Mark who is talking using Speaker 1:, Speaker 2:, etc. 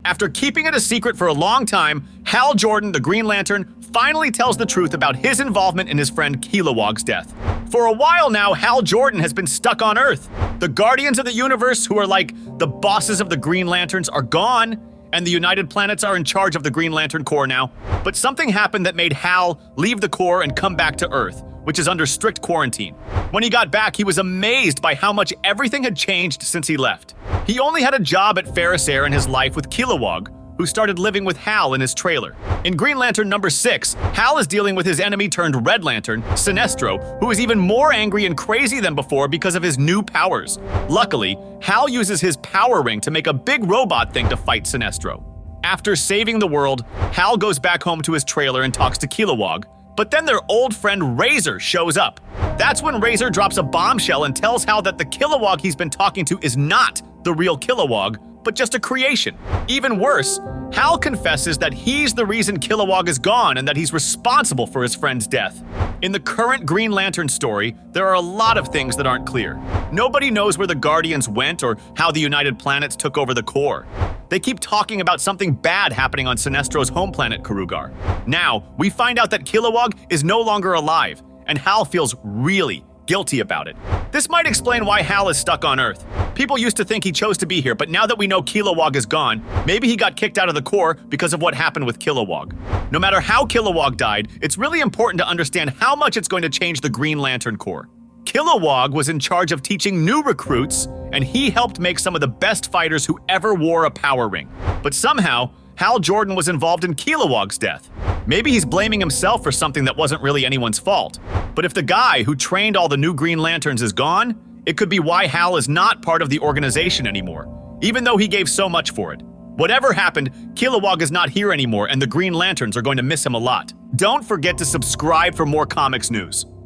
Speaker 1: After keeping it a secret for a long time, Hal Jordan, the Green Lantern, finally tells the truth about his involvement in his friend Kilowog's death. For a while now, Hal Jordan has been stuck on Earth. The Guardians of the Universe, who are like the bosses of the Green Lanterns, are gone, and the United Planets are in charge of the Green Lantern Corps now. But something happened that made Hal leave the Corps and come back to Earth, which is under strict quarantine. When he got back, he was amazed by how much everything had changed since he left. He only had a job at Ferris Air in his life with Kilowog, who started living with Hal in his trailer. In Green Lantern number 6, Hal is dealing with his enemy turned Red Lantern, Sinestro, who is even more angry and crazy than before because of his new powers. Luckily, Hal uses his power ring to make a big robot thing to fight Sinestro. After saving the world, Hal goes back home to his trailer and talks to Kilowog, but then their old friend Razor shows up. That's when Razor drops a bombshell and tells Hal that the Kilowog he's been talking to is not the real Kilowog, but just a creation. Even worse, Hal confesses that he's the reason Kilowog is gone and that he's responsible for his friend's death. In the current Green Lantern story, there are a lot of things that aren't clear. Nobody knows where the Guardians went or how the United Planets took over the Corps. They keep talking about something bad happening on Sinestro's home planet, Karugar. Now, we find out that Kilowog is no longer alive, and Hal feels really guilty about it. This might explain why Hal is stuck on Earth. People used to think he chose to be here, but now that we know Kilowog is gone, maybe he got kicked out of the Corps because of what happened with Kilowog. No matter how Kilowog died, it's really important to understand how much it's going to change the Green Lantern Corps. Kilowog was in charge of teaching new recruits, and he helped make some of the best fighters who ever wore a power ring. But somehow, Hal Jordan was involved in Kilowog's death. Maybe he's blaming himself for something that wasn't really anyone's fault. But if the guy who trained all the new Green Lanterns is gone, it could be why Hal is not part of the organization anymore, even though he gave so much for it. Whatever happened, Kilowog is not here anymore, and the Green Lanterns are going to miss him a lot. Don't forget to subscribe for more comics news.